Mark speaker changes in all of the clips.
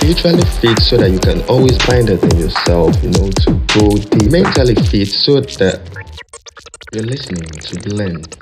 Speaker 1: Spiritually fit so that you can always find it in yourself, to go deep. Mentally fit so that you're listening to blend.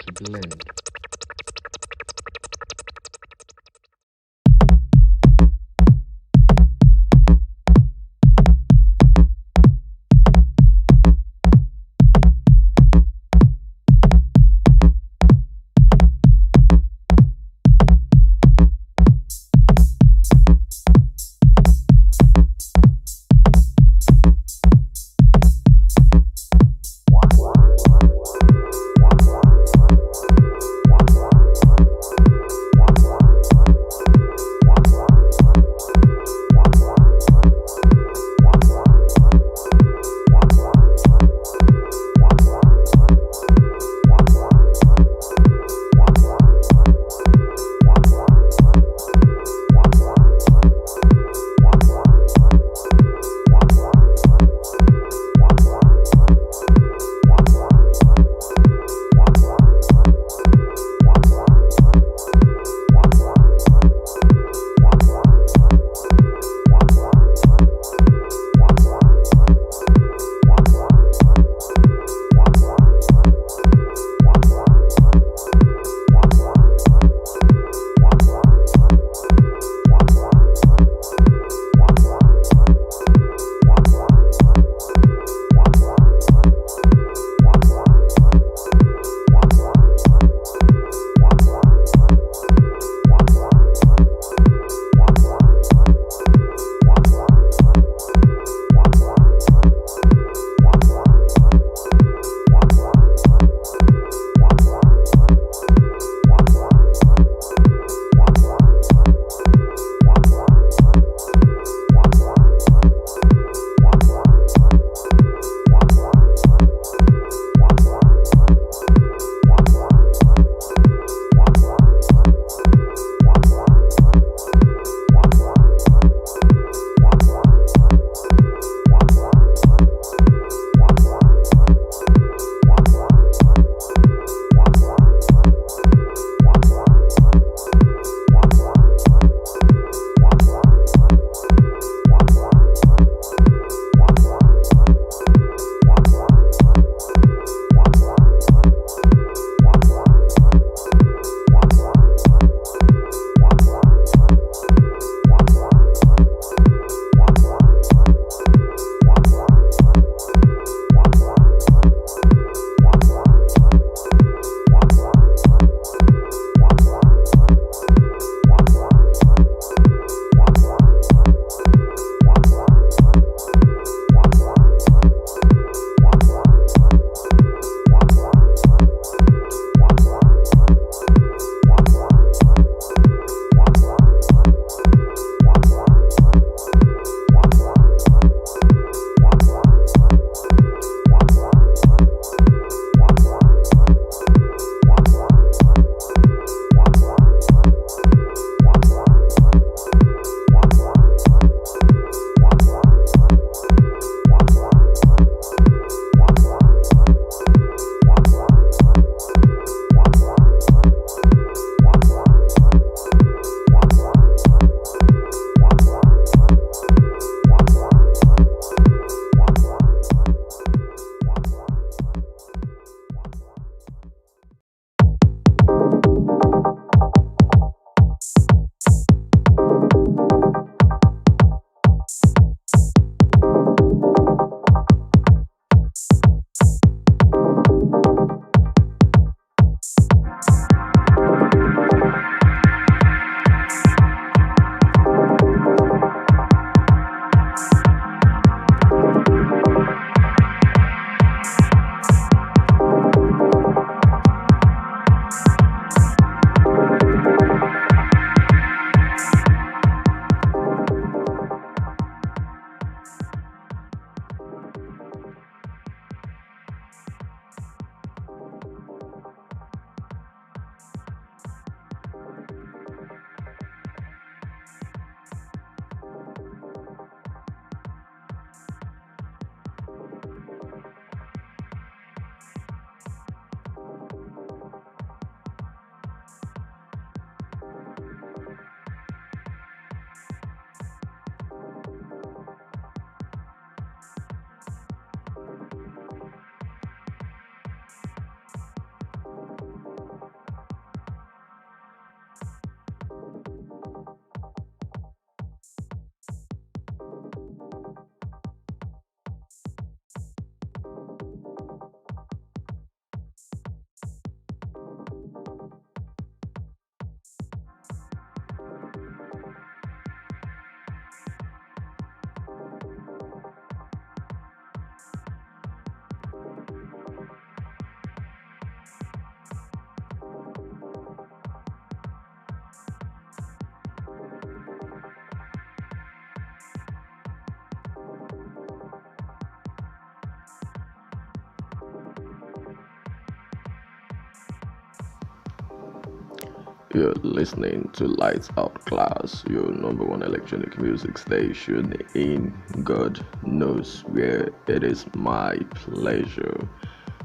Speaker 2: you're listening to Lightsoutclass, your number one electronic music station in God knows where. It is my pleasure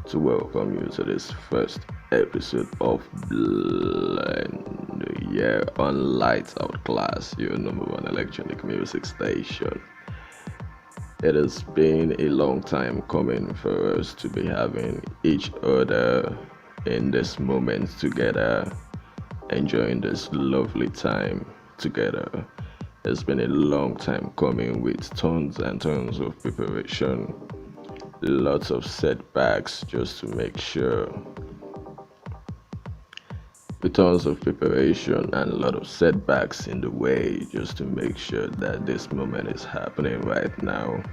Speaker 2: to welcome you to this first episode of Blend. Yeah, on Lightsoutclass, your number one electronic music station. It has been a long time coming for us to be having each other in this moment together, enjoying this lovely time together. It's been a long time coming with tons and tons of preparation, lots of setbacks just to make sure, with tons of preparation and a lot of setbacks in the way just to make sure that this moment is happening right now.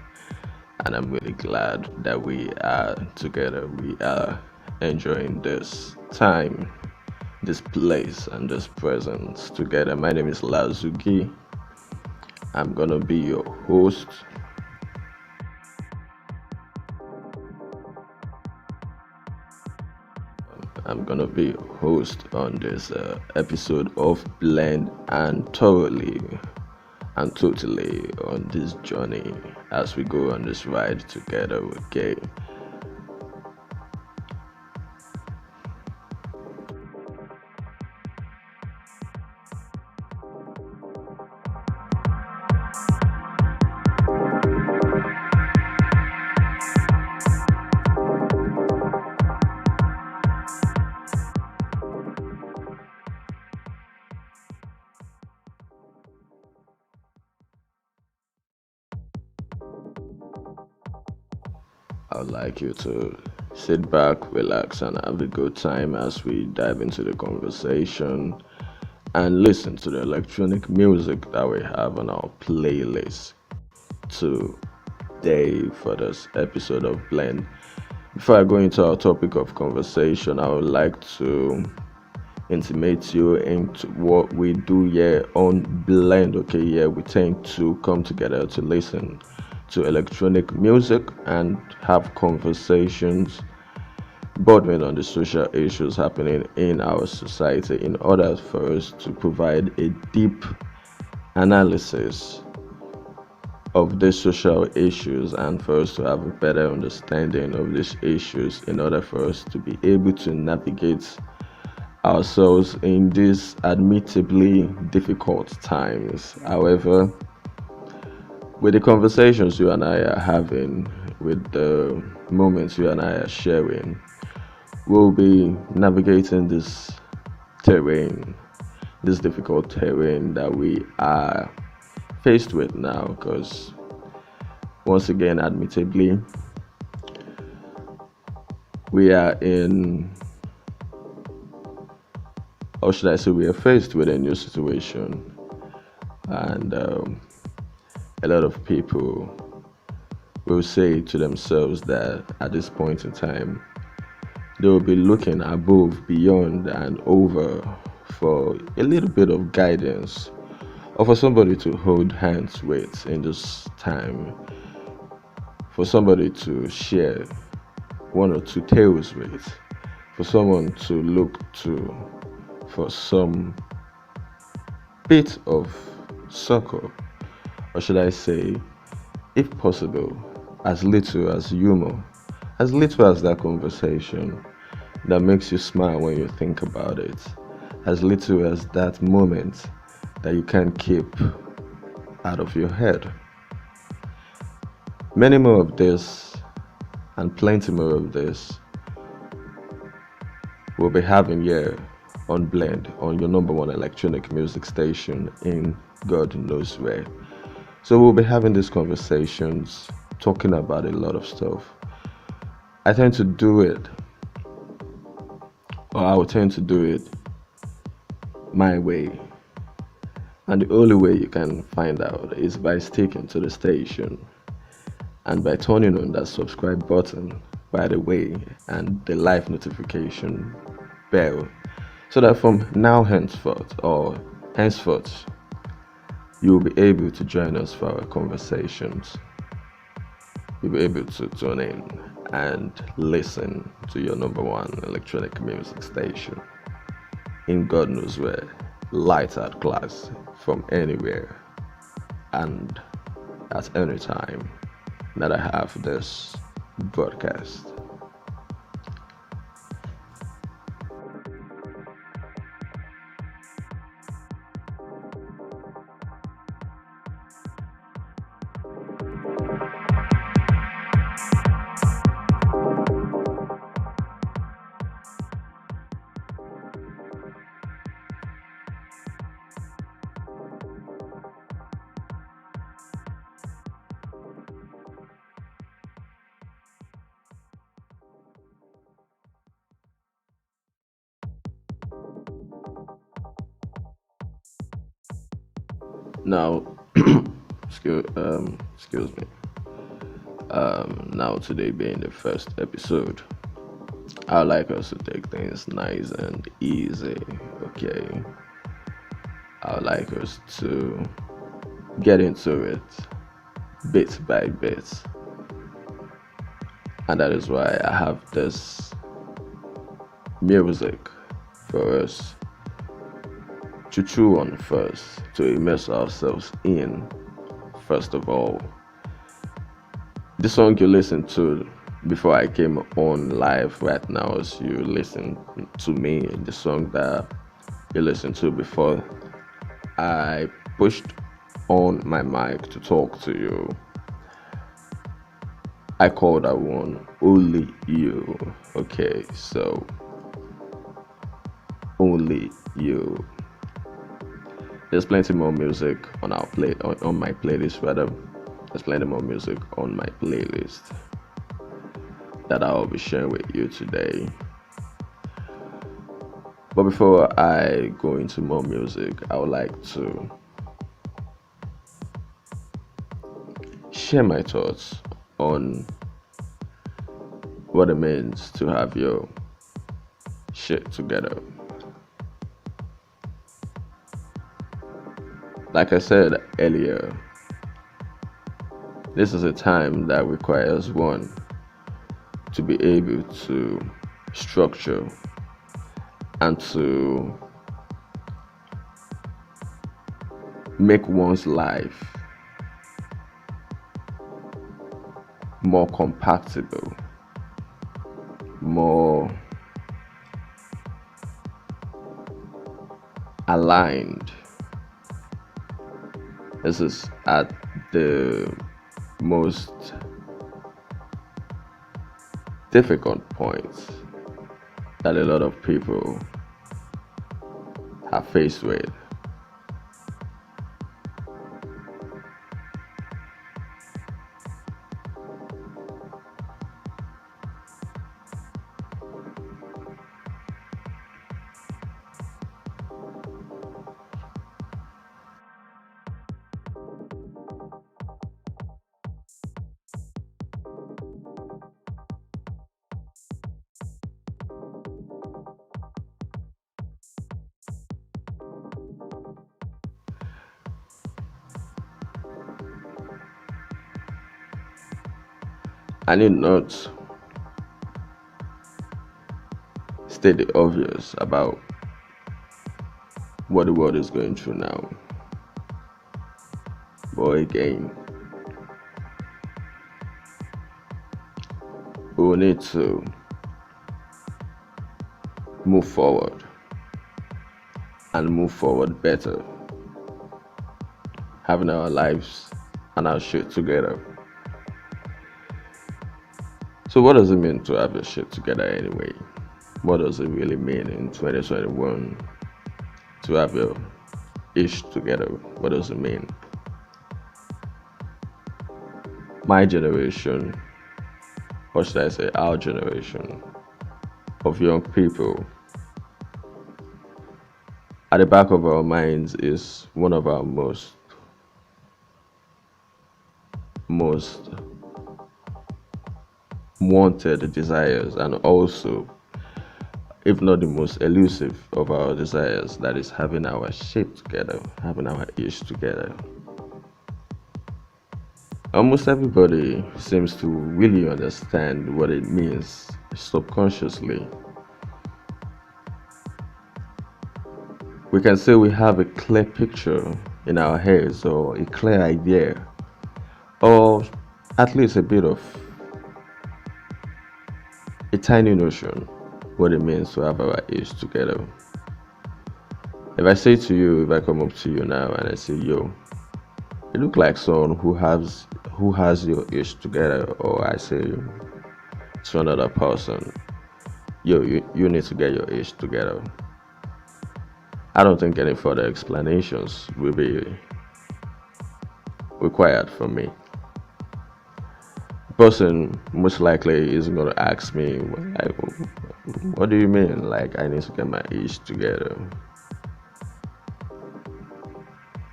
Speaker 2: And I'm really glad that we are together. We are enjoying this time, this place, and this presence together. My name is Lázougi. I'm gonna be your host. I'm gonna be your host on this episode of Blend and Totally and Totally on this journey as we go on this ride together, okay? I would like you to sit back, relax, and have a good time as we dive into the conversation and listen to the electronic music that we have on our playlist today for this episode of Blend. Before I go into our topic of conversation, I would like to intimate you into what we do here on Blend. Okay, yeah, we tend to come together to listen to electronic music and have conversations bordering on the social issues happening in our society in order for us to provide a deep analysis of these social issues and for us to have a better understanding of these issues in order for us to be able to navigate ourselves in these admittedly difficult times. However, with the conversations you and I are having, with the moments you and I are sharing, we'll be navigating this terrain, this difficult terrain that we are faced with now. Because, once again, admittedly, we are in, or should I say, we are faced with a new situation. And a lot of people will say to themselves that at this point in time, they will be looking above, beyond, and over for a little bit of guidance or for somebody to hold hands with in this time, for somebody to share one or two tales with, for someone to look to for some bit of succor, or should I say, if possible, as little as humor, as little as that conversation that makes you smile when you think about it, as little as that moment that you can't keep out of your head. Many more of this and plenty more of this we'll be having here on Blend, on your number one electronic music station in God knows where. So we'll be having these conversations, talking about a lot of stuff. I tend to do it, or I will tend to do it my way. And the only way you can find out is by sticking to the station and by turning on that subscribe button, by the way, and the live notification bell, so that from now henceforth, you'll be able to join us for our conversations. You'll be able to tune in and listen to your number one electronic music station in God knows where, Lightsoutclass, from anywhere and at any time that I have this broadcast. Now, excuse me. Now today being the first episode, I would like us to take things nice and easy. Okay, I would like us to get into it bit by bit, and that is why I have this music for us to chew on first, to immerse ourselves in. First of all, the song you listened to before I came on live right now, as you listen to me, the song that you listened to before I pushed on my mic to talk to you, I call that one Only You. Okay, so Only You. There's plenty more music on our on my playlist rather. There's plenty more music on my playlist that I'll be sharing with you today. But before I go into more music, I would like to share my thoughts on what it means to have your shit together. Like I said earlier, this is a time that requires one to be able to structure and to make one's life more compatible, more aligned. This is at the most difficult points that a lot of people are faced with. I need not state the obvious about what the world is going through now. But again, we will need to move forward and move forward better, having our lives and our shit together. So what does it mean to have your shit together anyway? What does it really mean in 2021 to have your ish together? What does it mean? My generation, or should I say our generation of young people, at the back of our minds is one of our most wanted desires, and also, if not the most elusive of our desires, that is having our shit together, having our ish together. Almost everybody seems to really understand what it means subconsciously. we can say we have a clear picture in our heads or a clear idea or at least a bit of a tiny notion what it means to have our age together. If I say to you, if I come up to you now and I say, yo, you look like someone who has your age together, or I say to another person, yo, you need to get your age together. I don't think any further explanations will be required from me. The person most likely is going to ask me, like, what do you mean? Like, I need to get my age together.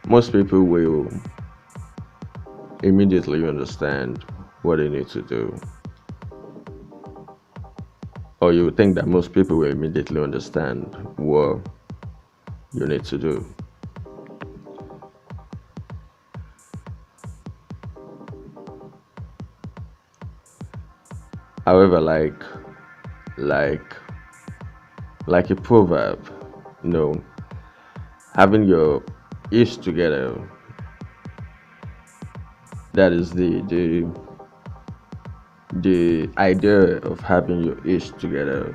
Speaker 2: Most people will immediately understand what they need to do. Or you would think that most people will immediately understand what you need to do. However, like like a proverb, you know, having your ish together, that is the idea of having your ish together,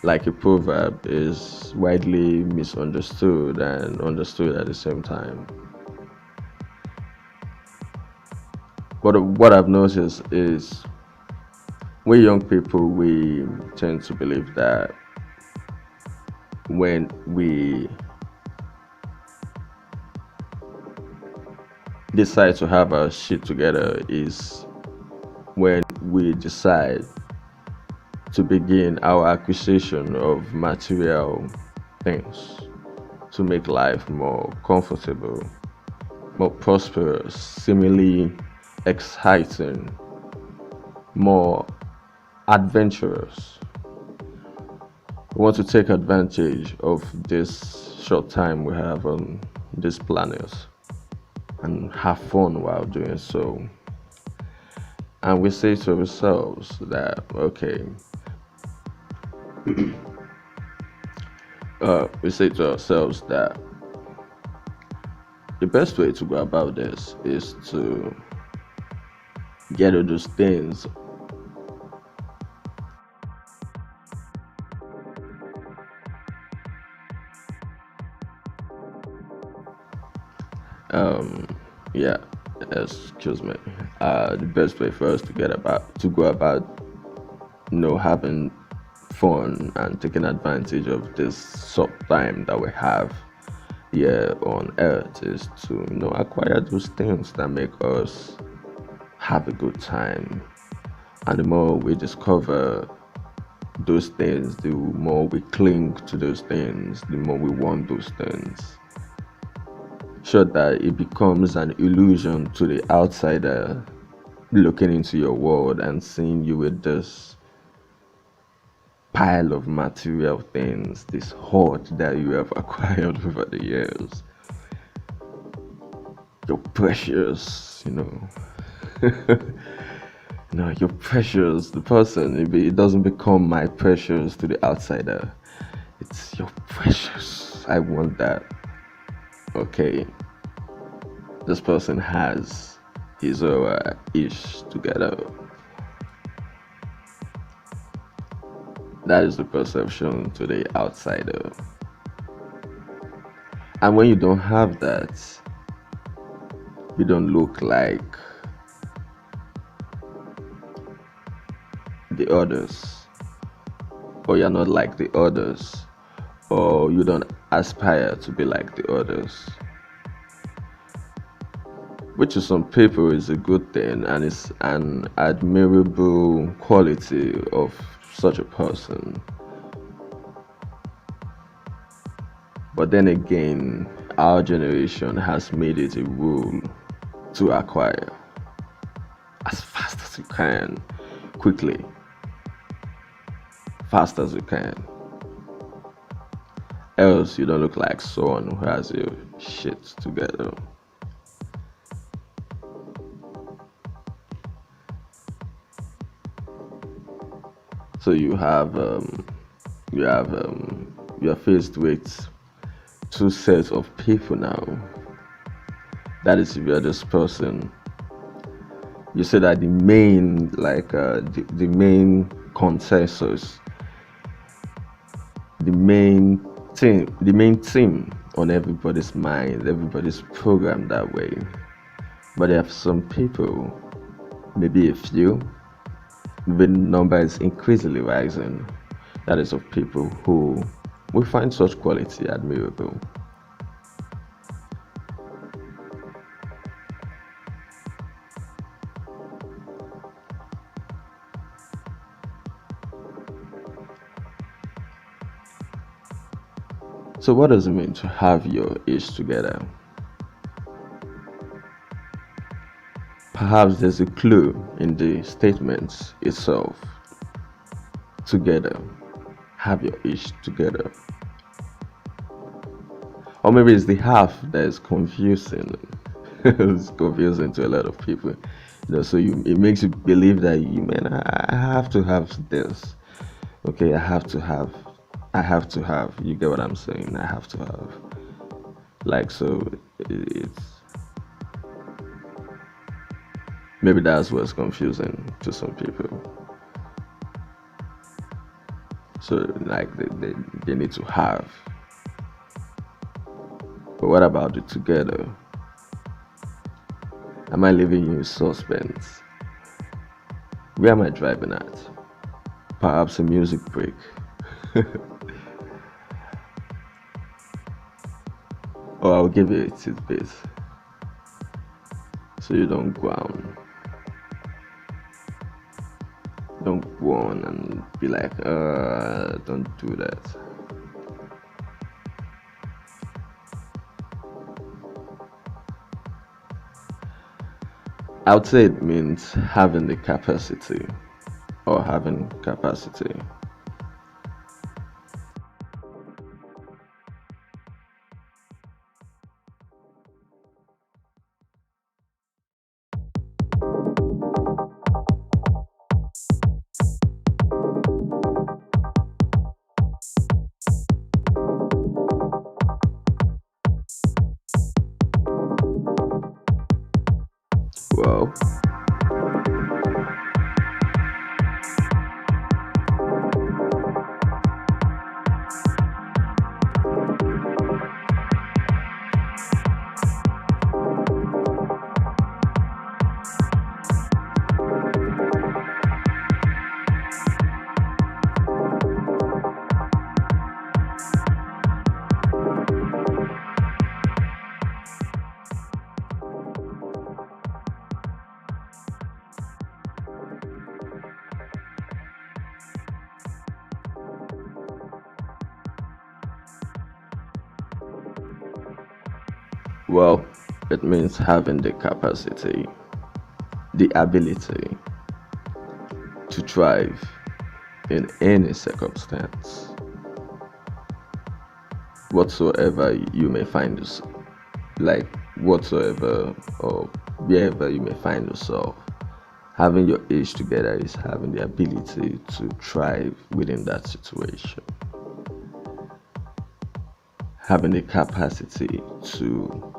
Speaker 2: like a proverb, is widely misunderstood and understood at the same time. But what I've noticed is we young people, we tend to believe that when we decide to have our shit together is when we decide to begin our acquisition of material things to make life more comfortable, more prosperous, seemingly exciting, more adventurous. We want to take advantage of this short time we have on this planet and have fun while doing so. And we say to ourselves that, okay, we say to ourselves that the best way to go about this is to get all those things um yeah, excuse me. The best way for us to go about, having fun and taking advantage of this short time that we have here on earth is to acquire those things that make us have a good time. And the more we discover those things, the more we cling to those things, the more we want those things. So that it becomes an illusion to the outsider looking into your world and seeing you with this pile of material things, this hoard that you have acquired over the years. You're precious, you're precious. The person, it doesn't become my precious to the outsider. It's your precious. I want that. Okay, this person has his or her ish together. That is the perception to the outsider. And when you don't have that, you don't look like the others, or you're not like the others, or you don't aspire to be like the others, which to some people is a good thing and it's an admirable quality of such a person. But then again, our generation has made it a rule to acquire as fast as you can, quickly, fast as you can. Else you don't look like someone who has your shit together. So you're faced with two sets of people now. That is, if you're this person, you say that the main, the main consensus, the main theme on everybody's mind, everybody's programmed that way. But there are some people, maybe a few, maybe the number is increasingly rising. That is of people who we find such quality admirable. So what does it mean to have your ish together? Perhaps there's a clue in the statement itself. Together. Have your ish together. Or maybe it's the half that is confusing. It's confusing to a lot of people. It makes you believe that I have to have this. Okay, I have to have. You get what I'm saying? I have to have. It's maybe that's what's confusing to some people. So they need to have. But what about the together? Am I leaving you in suspense? Where am I driving at? Perhaps a music break. Or I'll give you a tidbit so you don't go on. Don't go on and be like, don't do that. I would say it means having the capacity or having capacity. Well, well, it means having the capacity, the ability to thrive in any circumstance, whatsoever you may find yourself, whatsoever or wherever you may find yourself. Having your age together is having the ability to thrive within that situation. Having the capacity to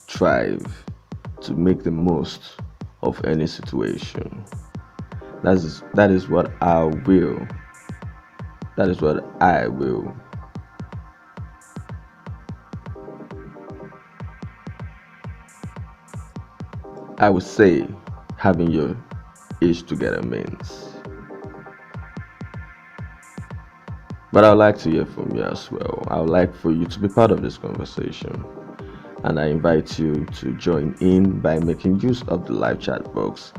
Speaker 2: thrive, to make the most of any situation. That is what I will. That is what I will. I would say having your age together means. But I would like to hear from you as well. I would like for you to be part of this conversation. And I invite you to join in by making use of the live chat box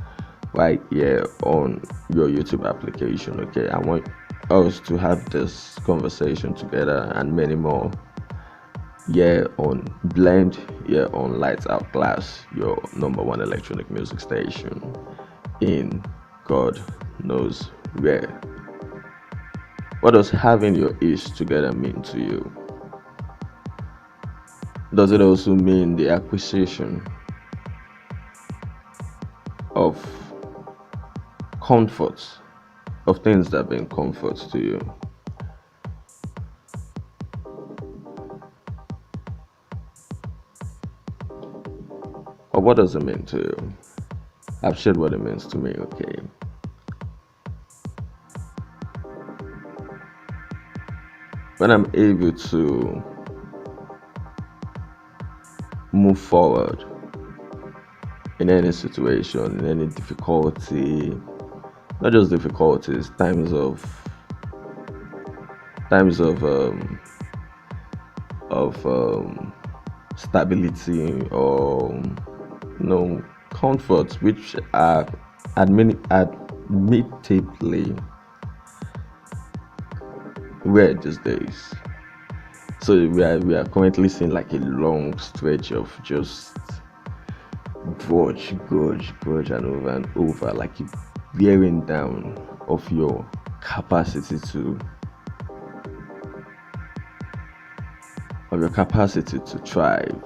Speaker 2: right here on your YouTube application. Okay, I want us to have this conversation together and many more. Here on Blend, here on Lightsoutclass, your number one electronic music station in God knows where. What does having your ears together mean to you? Does it also mean the acquisition of comfort, of things that bring comfort to you? what does it mean to you? I've shared what it means to me, okay? When I'm able to move forward in any situation, in any difficulty, not just difficulties, times of stability or comforts, which are admittedly rare these days. So we are currently seeing like a long stretch of just grudge, and over, like a bearing down of your capacity to thrive.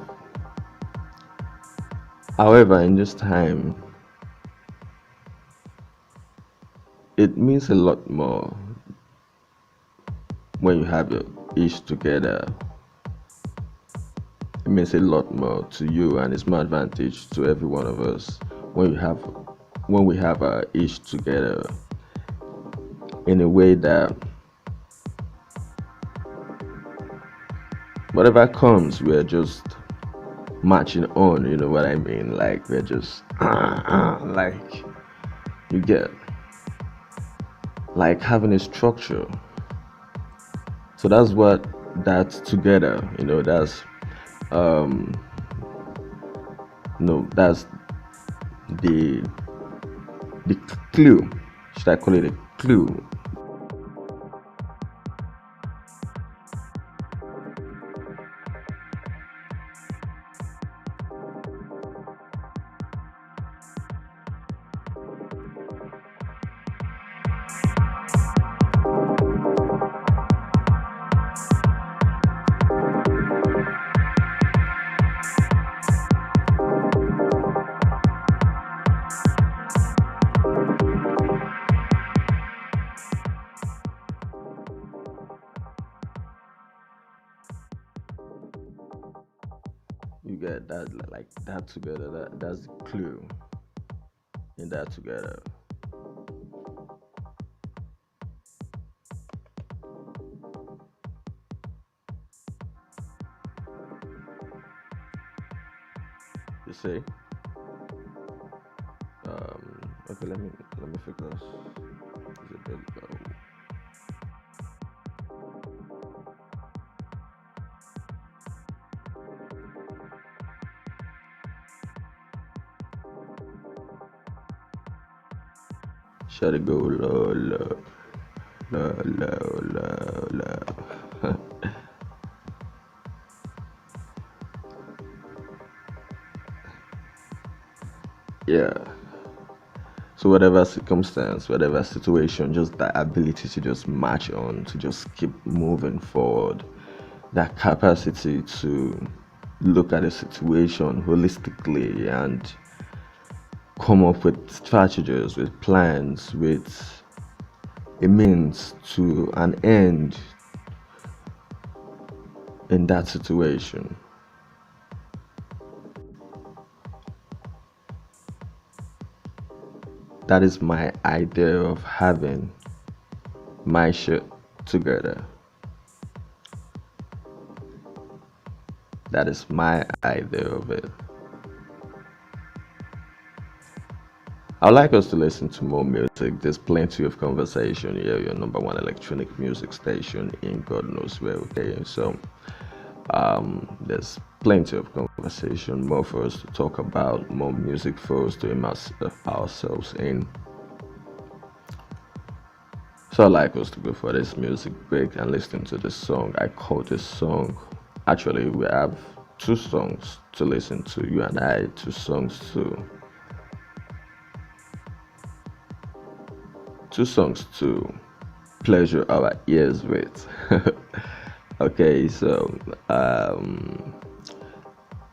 Speaker 2: However, in this time, it means a lot more when you have your ish together. It means a lot more to you, and it's more advantage to every one of us when we have our ish together in a way that whatever comes, we're just marching on. You know what I mean? Like we're just like, you get, like having a structure. So that's what that's together. That's the clue. Should I call it a clue? You get that, like that together. That's the clue in that together. You see? Okay, let me focus. Is it there we go. Shall it go low, low, low, low, low, low. Yeah. So whatever circumstance, whatever situation, just that ability to just march on, to just keep moving forward, that capacity to look at a situation holistically and come up with strategies, with plans, with a means to an end in that situation. That is my idea of having my shit together. That is my idea of it. I'd like us to listen to more music. There's plenty of conversation here. Your number one electronic music station in God knows where. Okay, so there's plenty of conversation, more for us to talk about, more music for us to immerse ourselves in. So I'd like us to go for this music break and listen to this song. I call this song, actually we have two songs to listen to, you and I, two songs to pleasure our ears with. Okay, so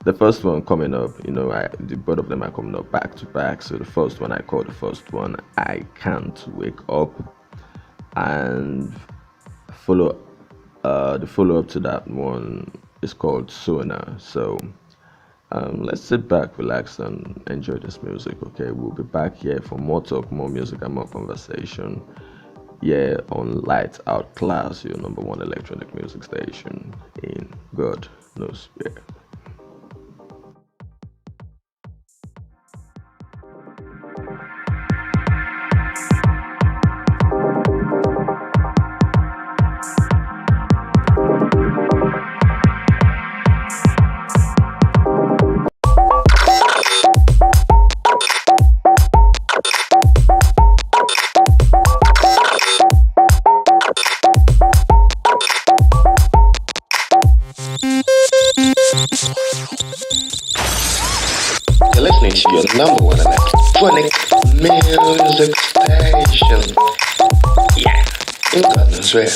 Speaker 2: the first one coming up, both of them are coming up back to back. So the first one, I call the first one I Can't Wake Up, and the follow up to that one is called Sooner. So Let's sit back, relax, and enjoy this music. Okay, we'll be back here for more talk, more music, and more conversation. Yeah, on Lights Out Class, your number one electronic music station in God knows where.
Speaker 1: You're listening to your number one electronic music station. Yeah, in God knows where.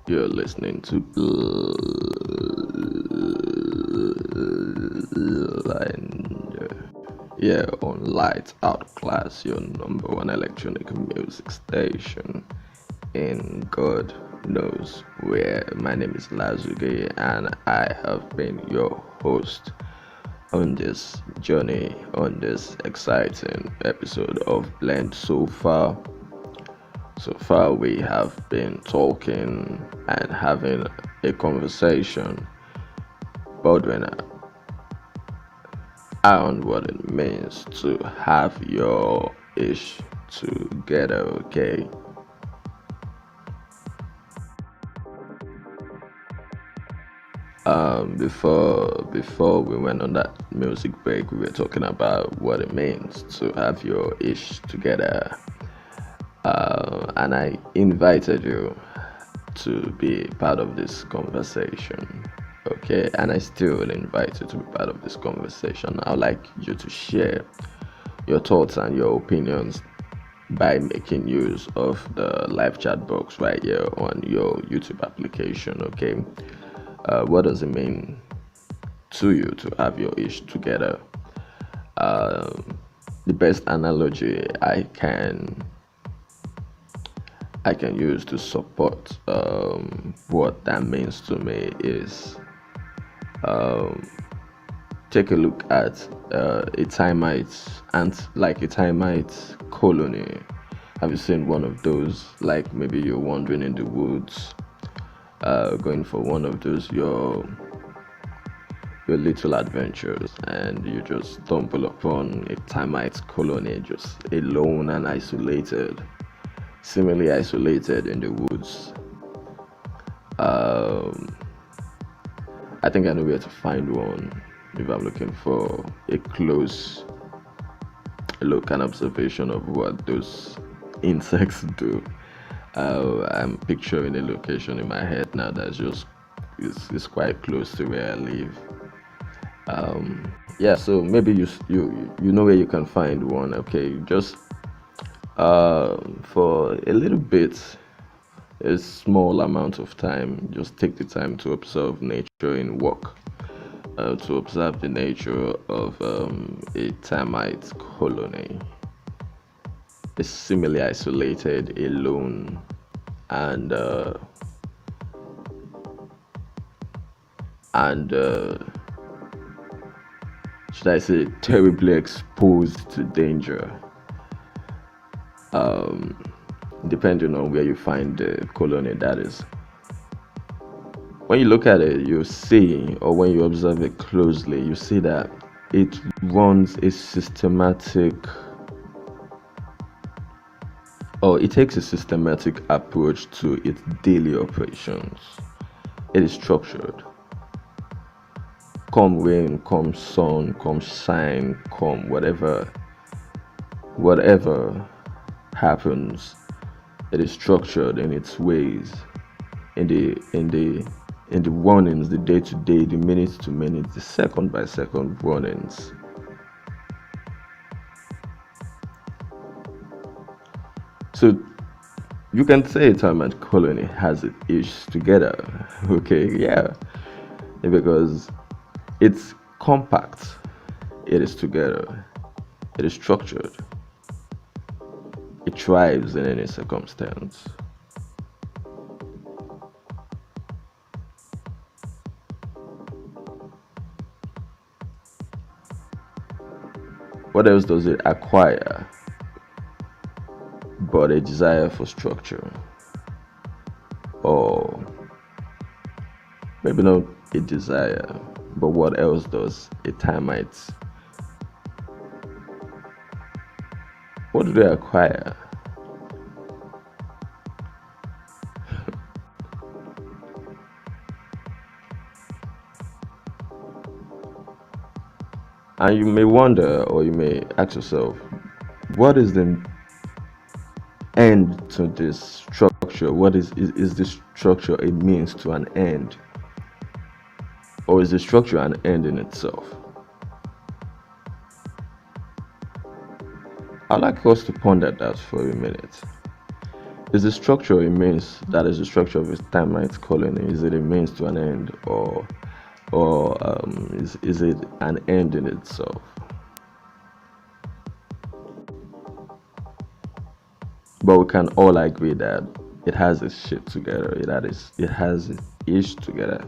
Speaker 2: You're listening to Blind. Yeah, on Lightsoutclass, your number one electronic music station in God knows where. My name is Lázougi, and I have been your host on this journey, on this exciting episode of Blend. So far we have been talking and having a conversation about on what it means to have your ish together, okay? Before we went on that music break, we were talking about what it means to have your ish together, and I invited you to be part of this conversation. Okay, and I still invite you to be part of this conversation. I'd like you to share your thoughts and your opinions by making use of the live chat box right here on your YouTube application. Okay, what does it mean to you to have your ish together? The best analogy I can use to support what that means to me is take a look at a termite ant, like a termite colony. Have you seen one of those? Like maybe you're wandering in the woods, going for one of those your little adventures, and you just stumble upon a termite colony, just alone and isolated, seemingly isolated in the woods. I think I know where to find one if I'm looking for a close look and observation of what those insects do. I'm picturing a location in my head now that's just is quite close to where I live. Yeah, so maybe you know where you can find one. Okay, just for a little bit, a small amount of time, just take the time to observe nature in work, to observe the nature of a termite colony. It's similarly isolated, alone, and should I say terribly exposed to danger. Depending on where you find the colony, that is. When you look at it, you see, or when you observe it closely, you see that it runs a systematic, or it takes a systematic approach to its daily operations. It is structured. Come rain, come sun, come shine, come whatever happens, it is structured in its ways, in the warnings, the day to day, the minute to minute, the second by second warnings. So you can say a termite colony has its ish together. Okay, yeah, because it's compact, it is together, it is structured, it thrives in any circumstance. What else does it acquire but a desire for structure? Or maybe not a desire, but what else does a termite? What do they acquire? And you may wonder, or you may ask yourself, what is the end to this structure? What is this structure a means to an end? Or is the structure an end in itself? I'd like us to ponder that for a minute. Is the structure a means? That is the structure of a termite colony. Is it a means to an end, or is it an end in itself? But we can all agree that it has its shit together. It has its ish together.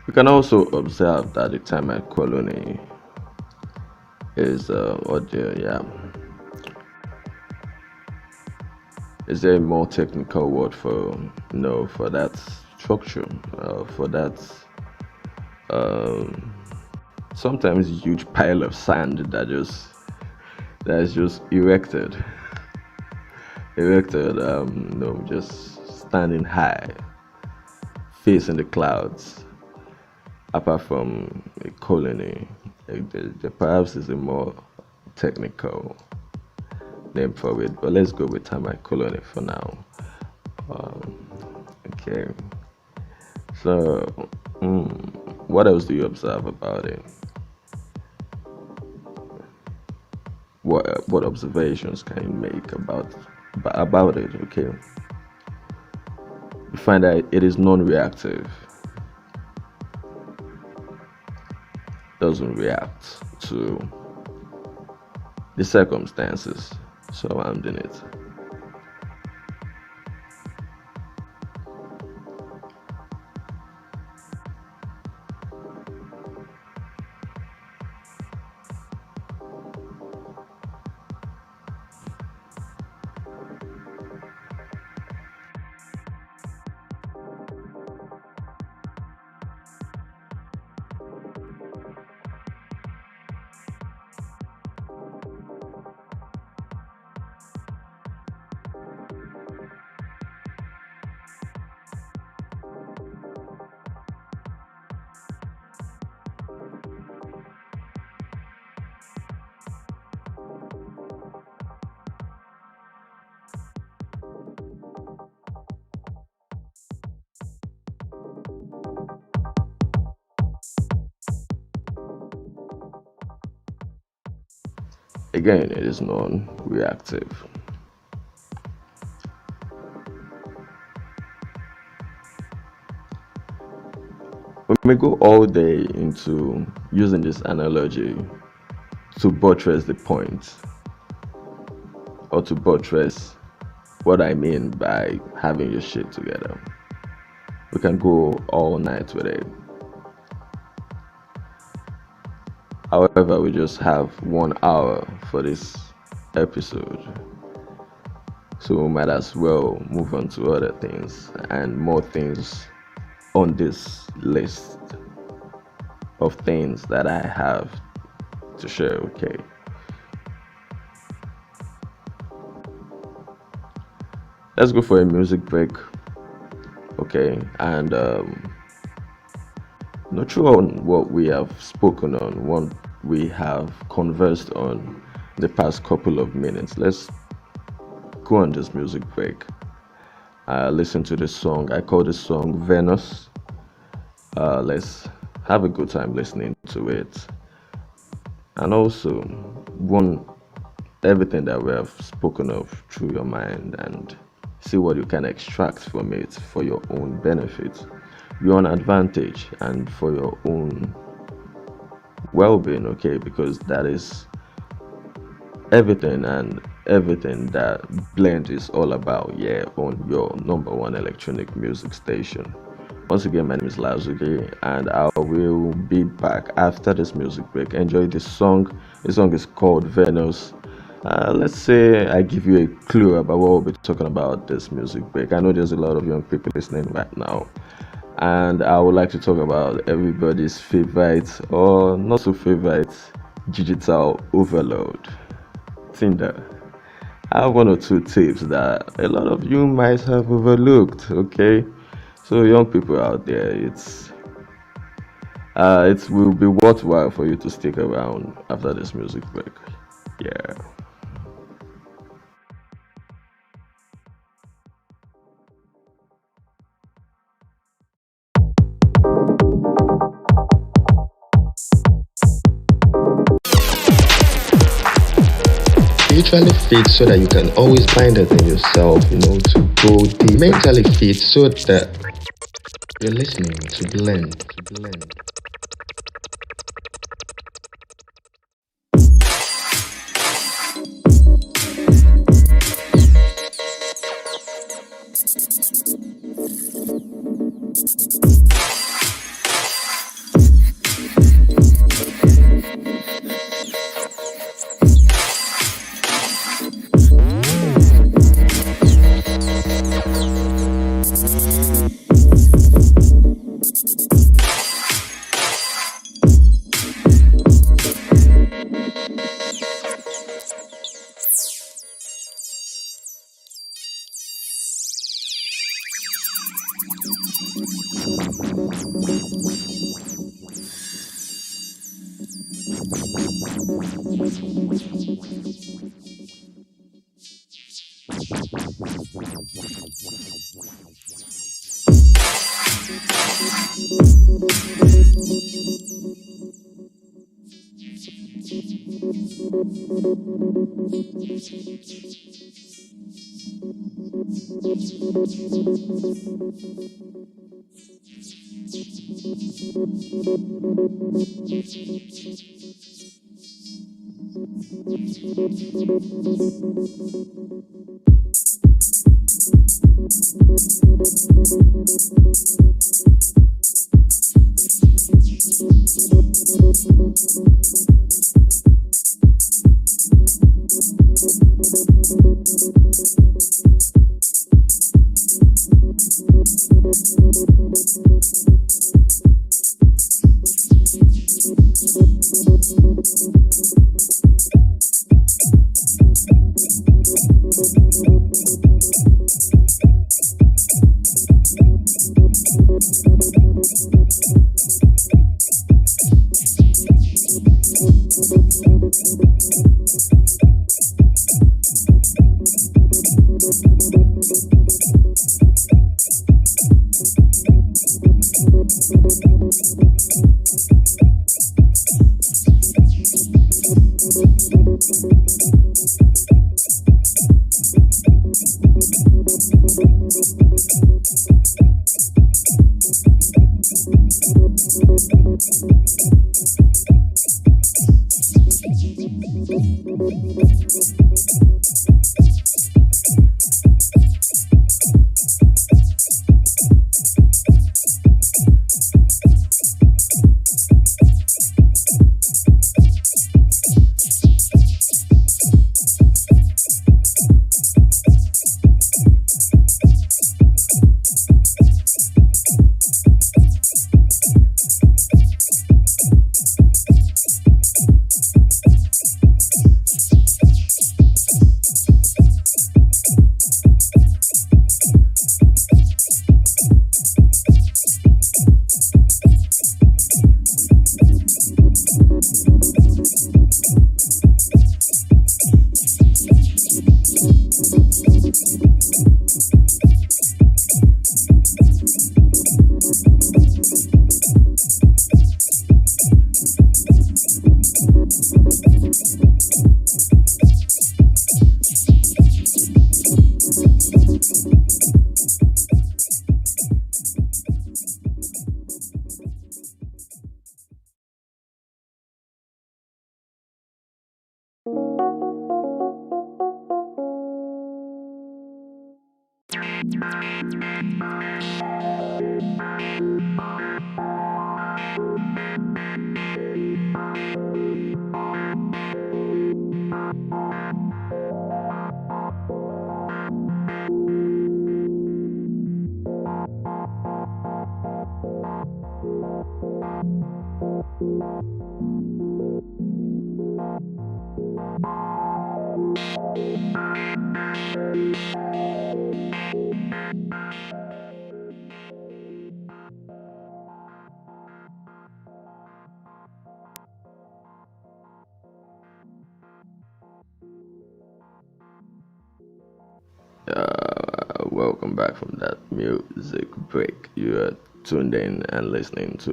Speaker 2: We can also observe that the termite colony is audio, yeah. Is there a more technical word for for that structure? For that um, sometimes huge pile of sand that is just erected, just standing high, facing the clouds. Apart from a colony, there perhaps is a more technical name for it, but let's go with termite colony for now. Um, okay, so what else do you observe about it? What observations can you make about it? Okay, you find that it is non-reactive, doesn't react to the circumstances surrounding it. Again, it is non-reactive. We may go all day into using this analogy to buttress the point, or to buttress what I mean by having your shit together. We can go all night with it. However, we just have 1 hour for this episode, so we might as well move on to other things and more things on this list of things that I have to share. Okay, let's go for a music break. Okay, and not sure on what we have spoken on, what we have conversed on the past couple of minutes. Let's go on this music break. Listen to this song. I call this song Venus. Let's have a good time listening to it, and also run everything that we have spoken of through your mind and see what you can extract from it for your own benefit, your own advantage, and for your own well-being. Okay, because that is everything and everything that Blend is all about, yeah, on your number one electronic music station. Once again, my name is Lázougi, and I will be back after this music break. Enjoy this song. This song is called Venus. Let's say I give you a clue about what we'll be talking about this music break. I know there's a lot of young people listening right now, and I would like to talk about everybody's favorite, or not so favorite, digital overload, Tinder. I have one or two tips that a lot of you might have overlooked. Okay, so young people out there, it will be worthwhile for you to stick around after this music break. Yeah.
Speaker 1: Spiritually fit so that you can always find it in yourself, to go deep. Mentally fit so that you're listening to blend.
Speaker 2: Welcome back from that music break. You are tuned in and listening to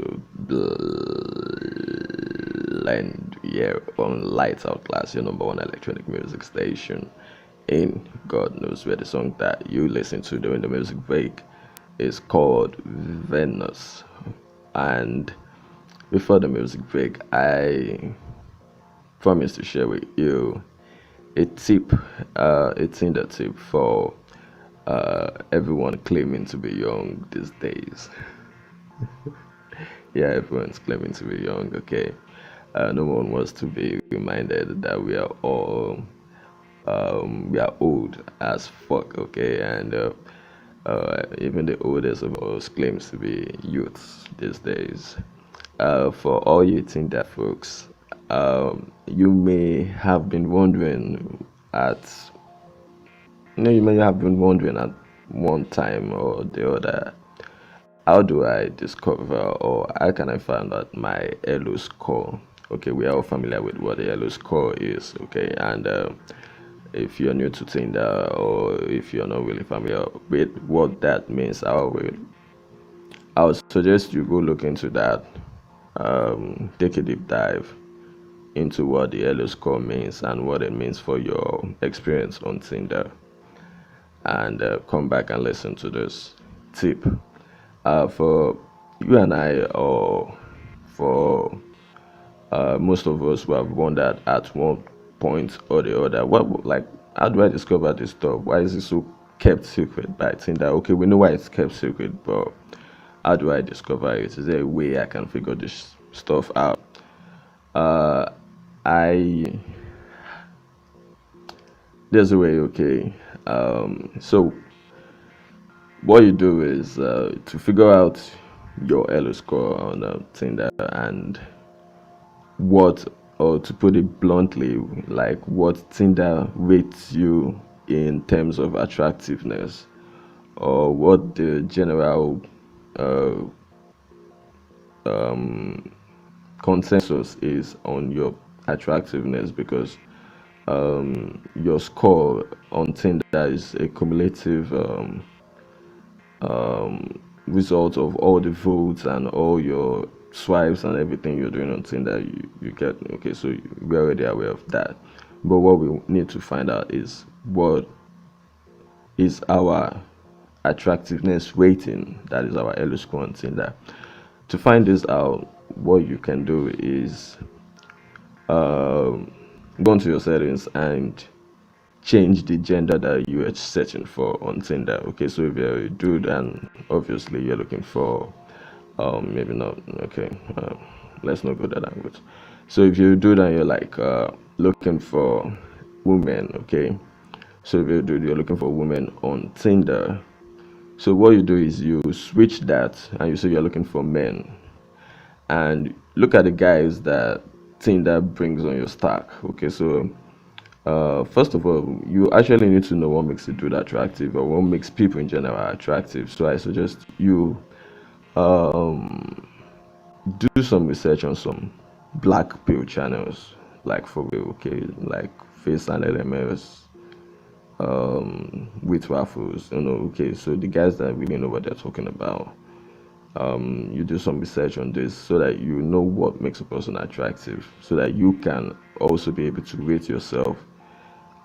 Speaker 2: Blend here on Lightsoutclass, your number one electronic music station in God knows where. The song that you listen to during the music break is called Venus. And before the music break, I promised to share with you a tip, a Tinder tip for everyone claiming to be young these days. Yeah, everyone's claiming to be young, okay? No one wants to be reminded that we are old as fuck, okay? And even the oldest of us claims to be youths these days. For all you Tinder folks, you may have been wondering at you may have been wondering at one time or the other, how do I discover or how can I find out my Elo score? Okay, we are all familiar with what the Elo score is, okay, and if you're new to Tinder or if you're not really familiar with what that means, I would suggest you go look into that, take a deep dive into what the Elo score means and what it means for your experience on Tinder, and come back and listen to this tip. For you and I, or for most of us who have wondered at one point or the other, how do I discover this stuff? Why is it so kept secret by Tinder? Okay, we know why it's kept secret, but how do I discover it? Is there a way I can figure this stuff out? Uh, I There's a way, okay. So what you do is to figure out your Elo score on Tinder and what, or to put it bluntly, like what Tinder rates you in terms of attractiveness, or what the general uh, consensus is on your attractiveness, because your score on Tinder is a cumulative result of all the votes and all your swipes and everything you're doing on Tinder. You get, okay, so we're already aware of that. But what we need to find out is what is our attractiveness rating, that is our Elo score on Tinder. To find this out, what you can do is go into your settings and change the gender that you are searching for on Tinder. Okay, so if you're a dude and obviously you're looking for, maybe not, okay, let's not go that language. So if you're a dude and you're like looking for women, okay, so if you're a dude, you're looking for women on Tinder. So what you do is you switch that and you say you're looking for men, and look at the guys that Tinder brings on your stack. Okay, so first of all, you actually need to know what makes a dude attractive or what makes people in general attractive. So I suggest you um, do some research on some black pill channels, like for real, okay, like Face and LMS, with waffles, okay. So the guys that really know what they're talking about, you do some research on this so that you know what makes a person attractive, so that you can also be able to rate yourself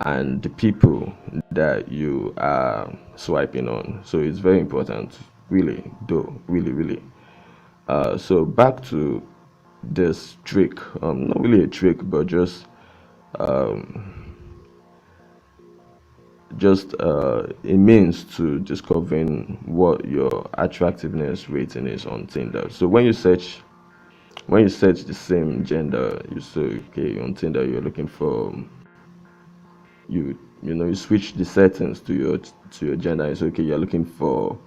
Speaker 2: and the people that you are swiping on. So it's very important, really, though, really, really. So back to this trick, not really a trick, but just a means to discovering what your attractiveness rating is on Tinder. So when you search the same gender, you say, okay, on Tinder you're looking for, you switch the settings to your gender. It's okay, you're looking for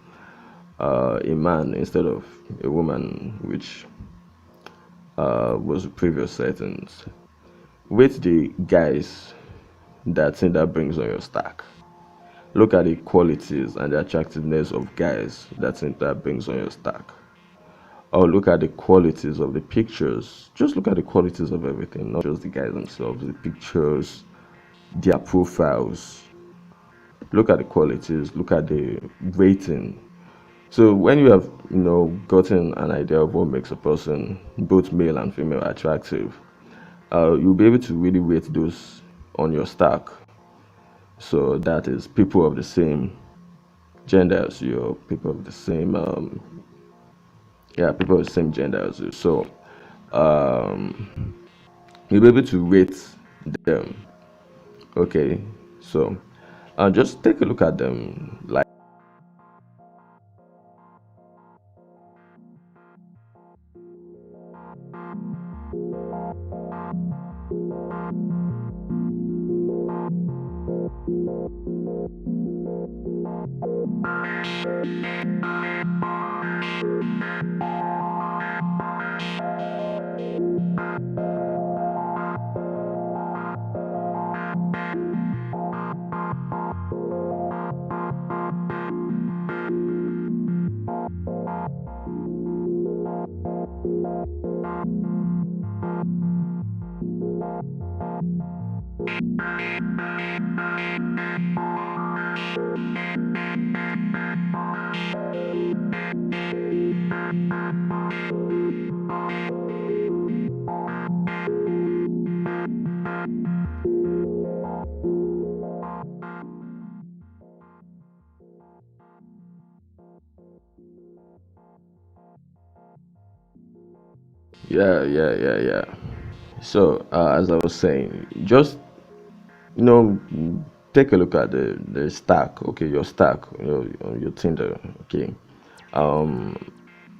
Speaker 2: a man instead of a woman, which was the previous settings. With the guys that Tinder brings on your stack. Look at the qualities and the attractiveness of guys that Tinder brings on your stack. Or look at the qualities of the pictures. Just look at the qualities of everything, not just the guys themselves, the pictures, their profiles. Look at the qualities, look at the rating. So when you have, gotten an idea of what makes a person, both male and female, attractive, you'll be able to really rate those on your stack. So that is people of the same gender as you, people of the same, people of the same gender as you. So you'll be able to rate them. Okay, so just take a look at them. Like, yeah. So as I was saying, just you know take a look at the stack. Okay, your stack, your Tinder. Okay, um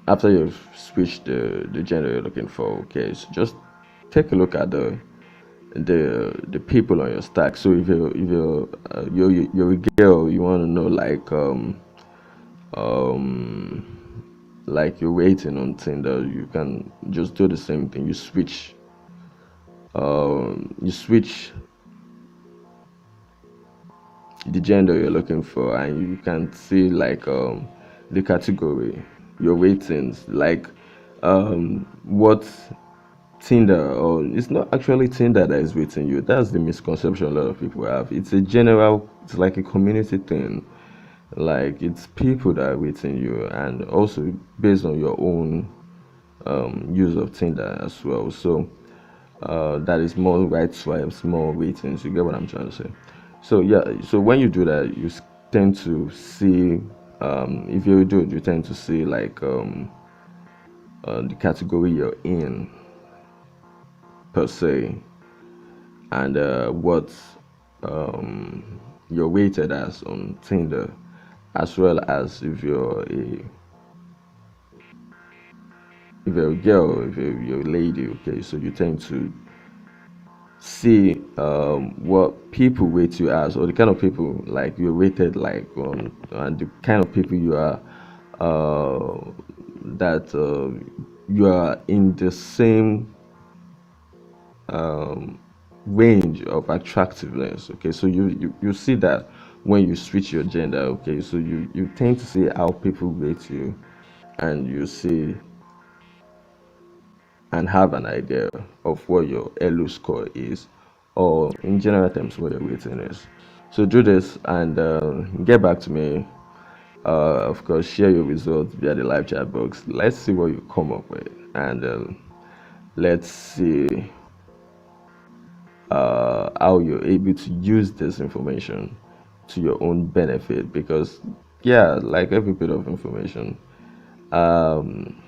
Speaker 2: after you've switched the gender you're looking for. Okay, so just take a look at the people on your stack. So if you're a girl, you want to know like you're waiting on Tinder, you can just do the same thing. You switch the gender you're looking for, and you can see the category, your ratings, like what Tinder, or it's not actually Tinder that is rating you. That's the misconception a lot of people have. It's like a community thing. Like it's people that are rating you, and also based on your own use of Tinder as well. So that is more right swipes, more ratings. You get what I'm trying to say? So yeah. So when you do that, you tend to see. If you do it, you tend to see the category you're in per se, and what you're rated as on Tinder, as well as if you're a girl, if you're a lady. Okay, so you tend to see what people rate you as, or the kind of people like you're rated like on, and the kind of people you are that you are in the same range of attractiveness. Okay, so you see that when you switch your gender. Okay, so you tend to see how people rate you, and you see and have an idea of what your elo score is, or in general terms what your rating is. So do this and get back to me. Of course, share your results via the live chat box. Let's see what you come up with, and let's see how you're able to use this information to your own benefit. Because yeah, like every bit of information, um,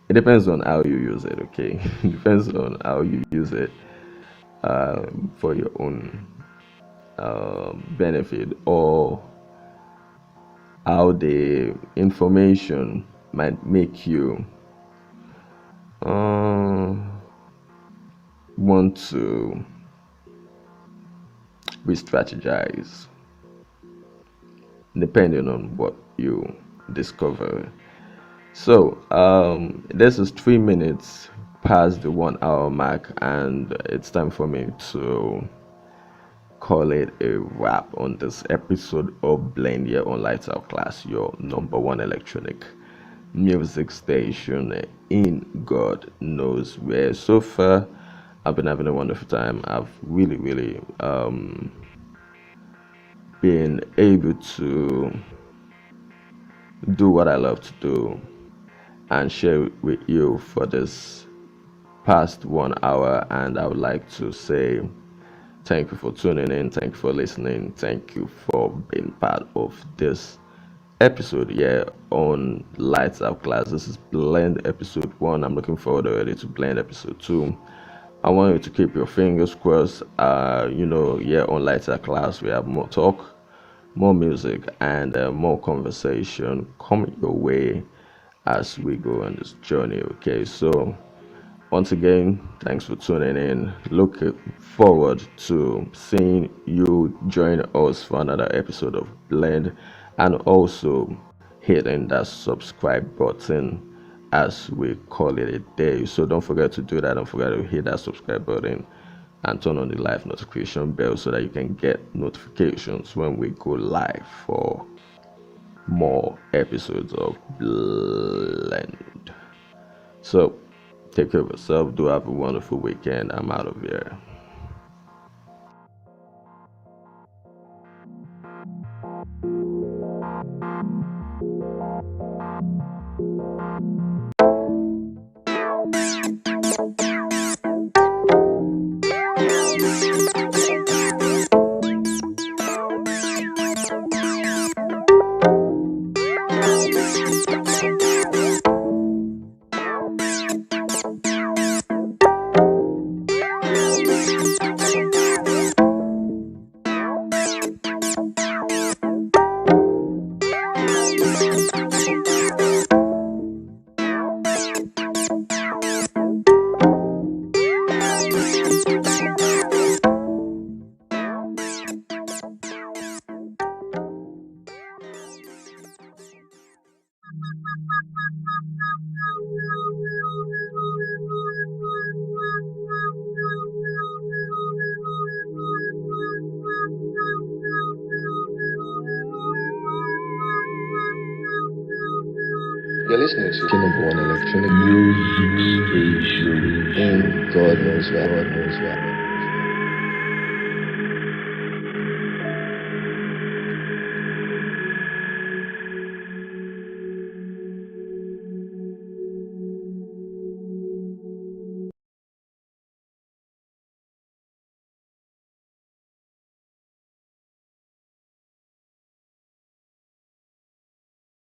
Speaker 2: it depends on how you use it. Okay, it depends on how you use it for your own benefit, or how the information might make you uh, want to re-strategize, depending on what you discover. So this is 3 minutes past the 1 hour mark, and it's time for me to call it a wrap on this episode of Blend here on Lightsoutclass, your number one electronic music station in God knows where. So far, I've been having a wonderful time. I've really been able to do what I love to do and share it with you for this past 1 hour. And I would like to say thank you for tuning in, thank you for listening, thank you for being part of this episode here on Lights Out Class. This is Blend episode 1. I'm looking forward already to Blend episode 2. I want you to keep your fingers crossed. Here on Lights Out Class we have more talk, more music, and more conversation coming your way as we go on this journey. Okay, so once again, thanks for tuning in. Looking forward to seeing you join us for another episode of Blend, and also hitting that subscribe button as we call it a day. So don't forget to do that. Don't forget to hit that subscribe button and turn on the live notification bell so that you can get notifications when we go live for more episodes of Blend. So take care of yourself. Do have a wonderful weekend. I'm out of here.
Speaker 1: You're listening to the number one electronic music station in God knows where.